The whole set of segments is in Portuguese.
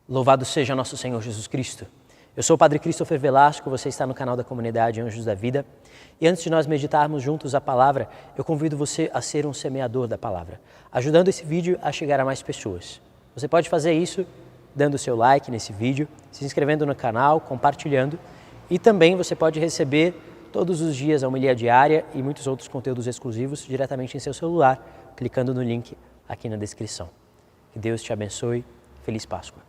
Louvado seja nosso Senhor Jesus Cristo. Eu sou o Padre Christopher Velasco, você está no canal da comunidade Anjos da Vida. E antes de nós meditarmos juntos a palavra, eu convido você a ser um semeador da palavra, ajudando esse vídeo a chegar a mais pessoas. Você pode fazer isso dando seu like nesse vídeo, se inscrevendo no canal, compartilhando, e também você pode receber todos os dias a homilia diária e muitos outros conteúdos exclusivos diretamente em seu celular, clicando no link aqui na descrição. Que Deus te abençoe. Feliz Páscoa.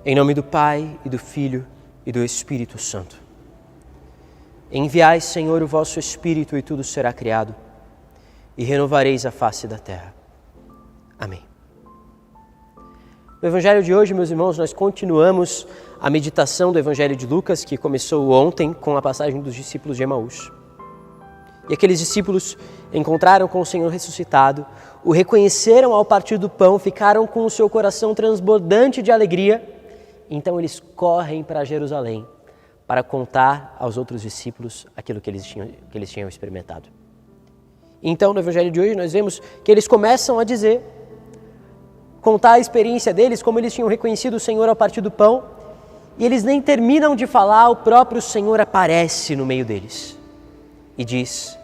Em nome do Pai, e do Filho, e do Espírito Santo. Enviai, Senhor, o vosso Espírito, e tudo será criado, e renovareis a face da terra. Amém. No Evangelho de hoje, meus irmãos, nós continuamos a meditação do Evangelho de Lucas, que começou ontem com a passagem dos discípulos de Emaús. E aqueles discípulos encontraram com o Senhor ressuscitado, o reconheceram ao partir do pão, ficaram com o seu coração transbordante de alegria. Então eles correm para Jerusalém para contar aos outros discípulos aquilo que eles tinham experimentado. Então, no Evangelho de hoje, nós vemos que eles começam a contar a experiência deles, como eles tinham reconhecido o Senhor ao partir do pão, e eles nem terminam de falar, o próprio Senhor aparece no meio deles e diz: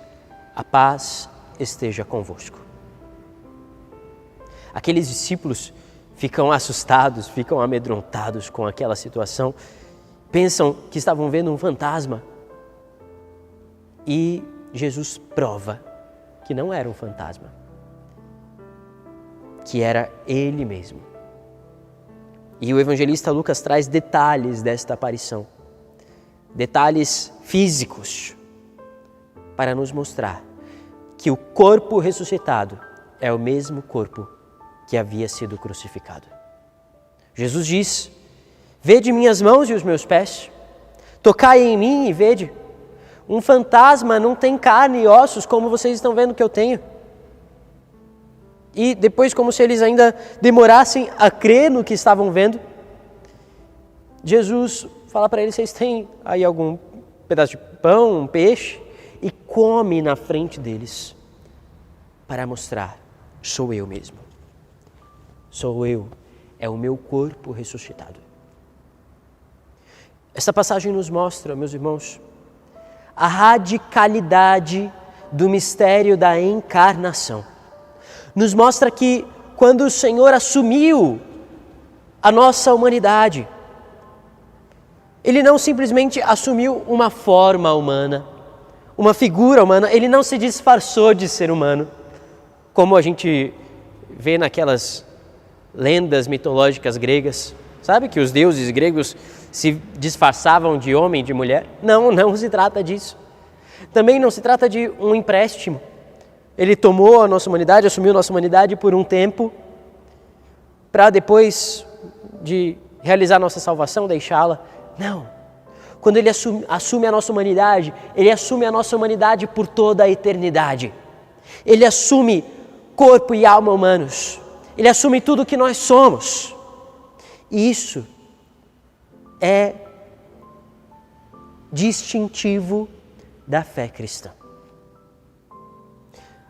a paz esteja convosco. Aqueles discípulos ficam assustados, ficam amedrontados com aquela situação, pensam que estavam vendo um fantasma. E Jesus prova que não era um fantasma, que era Ele mesmo. E o evangelista Lucas traz detalhes desta aparição, detalhes físicos, para nos mostrar que o corpo ressuscitado é o mesmo corpo que havia sido crucificado. Jesus diz: vede minhas mãos e os meus pés, tocai em mim e vede. Um fantasma não tem carne e ossos como vocês estão vendo que eu tenho. E depois, como se eles ainda demorassem a crer no que estavam vendo, Jesus fala para eles: vocês têm aí algum pedaço de pão, um peixe? E come na frente deles para mostrar: sou eu mesmo. Sou eu, é o meu corpo ressuscitado. Esta passagem nos mostra, meus irmãos, a radicalidade do mistério da encarnação. Nos mostra que quando o Senhor assumiu a nossa humanidade, Ele não simplesmente assumiu uma forma humana, uma figura humana, Ele não se disfarçou de ser humano, como a gente vê naquelas lendas mitológicas gregas, sabe que os deuses gregos se disfarçavam de homem e de mulher? Não se trata disso. Também não se trata de um empréstimo. Ele tomou a nossa humanidade, assumiu a nossa humanidade por um tempo, para depois de realizar a nossa salvação, deixá-la. Não. Quando Ele assume a nossa humanidade, Ele assume a nossa humanidade por toda a eternidade. Ele assume corpo e alma humanos. Ele assume tudo o que nós somos. E isso é distintivo da fé cristã.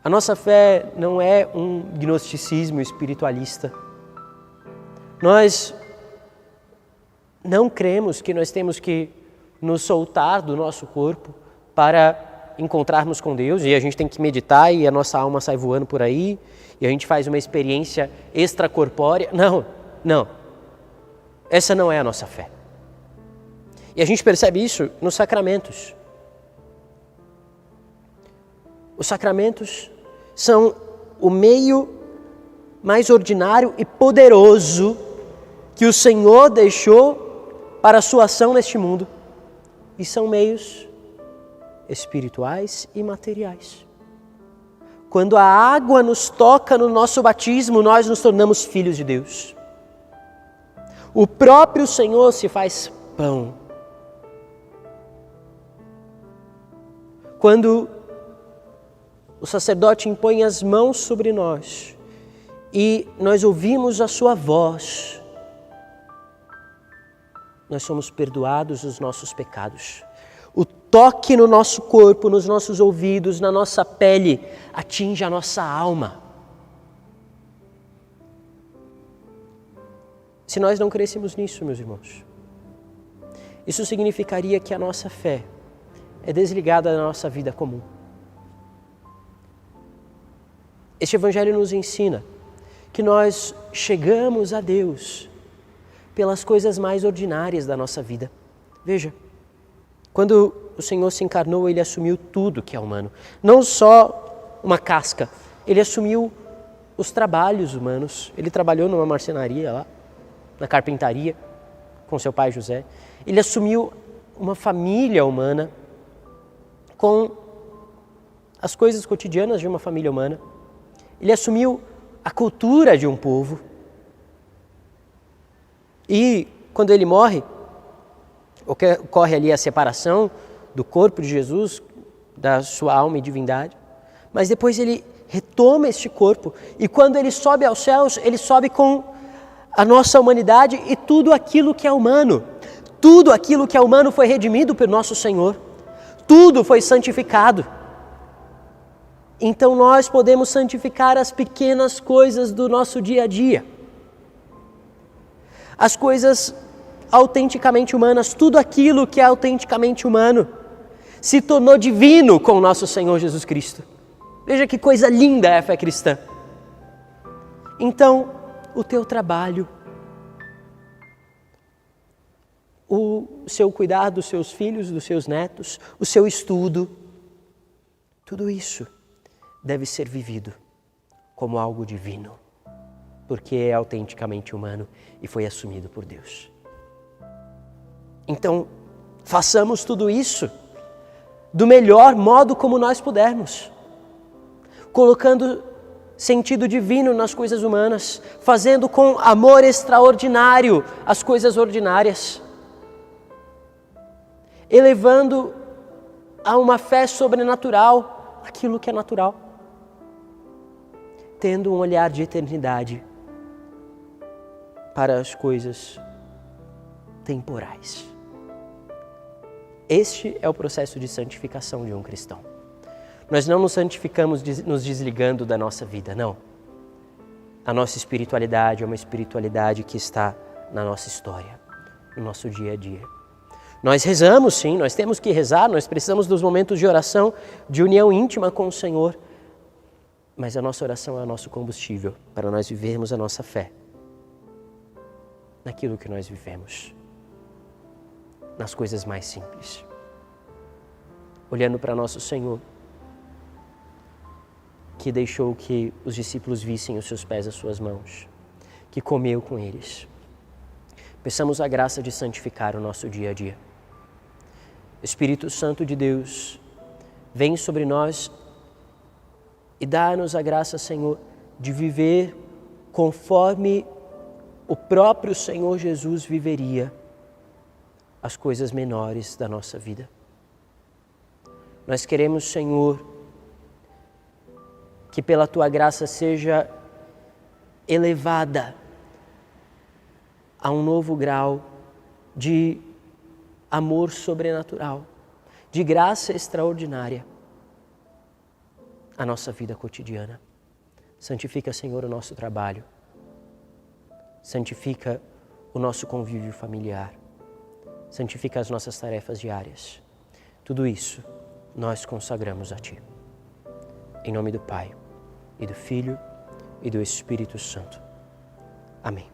A nossa fé não é um gnosticismo espiritualista. Nós não cremos que nós temos que nos soltar do nosso corpo para encontrarmos com Deus, e a gente tem que meditar e a nossa alma sai voando por aí, e a gente faz uma experiência extracorpórea. Não. Essa não é a nossa fé. E a gente percebe isso nos sacramentos. Os sacramentos são o meio mais ordinário e poderoso que o Senhor deixou para a sua ação neste mundo. E são meios espirituais e materiais. Quando a água nos toca no nosso batismo, nós nos tornamos filhos de Deus. O próprio Senhor se faz pão. Quando o sacerdote impõe as mãos sobre nós e nós ouvimos a sua voz, nós somos perdoados dos nossos pecados. O toque no nosso corpo, nos nossos ouvidos, na nossa pele, atinge a nossa alma. Se nós não crescemos nisso, meus irmãos, isso significaria que a nossa fé é desligada da nossa vida comum. Este Evangelho nos ensina que nós chegamos a Deus pelas coisas mais ordinárias da nossa vida. Veja, quando o Senhor se encarnou, Ele assumiu tudo que é humano. Não só uma casca, Ele assumiu os trabalhos humanos. Ele trabalhou numa marcenaria lá, na carpintaria, com seu pai José. Ele assumiu uma família humana com as coisas cotidianas de uma família humana. Ele assumiu a cultura de um povo. E quando ele morre, ocorre ali a separação do corpo de Jesus, da sua alma e divindade. Mas depois ele retoma este corpo. E quando ele sobe aos céus, ele sobe com a nossa humanidade e tudo aquilo que é humano. Tudo aquilo que é humano foi redimido por nosso Senhor. Tudo foi santificado. Então nós podemos santificar as pequenas coisas do nosso dia a dia. As coisas autenticamente humanas, tudo aquilo que é autenticamente humano, se tornou divino com o nosso Senhor Jesus Cristo. Veja que coisa linda é a fé cristã. Então, o teu trabalho, o seu cuidar dos seus filhos, dos seus netos, o seu estudo, tudo isso deve ser vivido como algo divino, porque é autenticamente humano e foi assumido por Deus. Então, façamos tudo isso do melhor modo como nós pudermos, colocando sentido divino nas coisas humanas, fazendo com amor extraordinário as coisas ordinárias, elevando a uma fé sobrenatural aquilo que é natural, tendo um olhar de eternidade para as coisas temporais. Este é o processo de santificação de um cristão. Nós não nos santificamos nos desligando da nossa vida, não. A nossa espiritualidade é uma espiritualidade que está na nossa história, no nosso dia a dia. Nós rezamos, sim, nós temos que rezar, nós precisamos dos momentos de oração, de união íntima com o Senhor. Mas a nossa oração é o nosso combustível para nós vivermos a nossa fé naquilo que nós vivemos, nas coisas mais simples. Olhando para nosso Senhor, que deixou que os discípulos vissem os seus pés, as suas mãos, que comeu com eles. Peçamos a graça de santificar o nosso dia a dia. Espírito Santo de Deus, vem sobre nós e dá-nos a graça, Senhor, de viver conforme o próprio Senhor Jesus viveria as coisas menores da nossa vida. Nós queremos, Senhor, que pela Tua graça seja elevada a um novo grau de amor sobrenatural, de graça extraordinária a nossa vida cotidiana. Santifica, Senhor, o nosso trabalho. Santifica o nosso convívio familiar. Santifica as nossas tarefas diárias. Tudo isso nós consagramos a Ti. Em nome do Pai, e do Filho, e do Espírito Santo. Amém.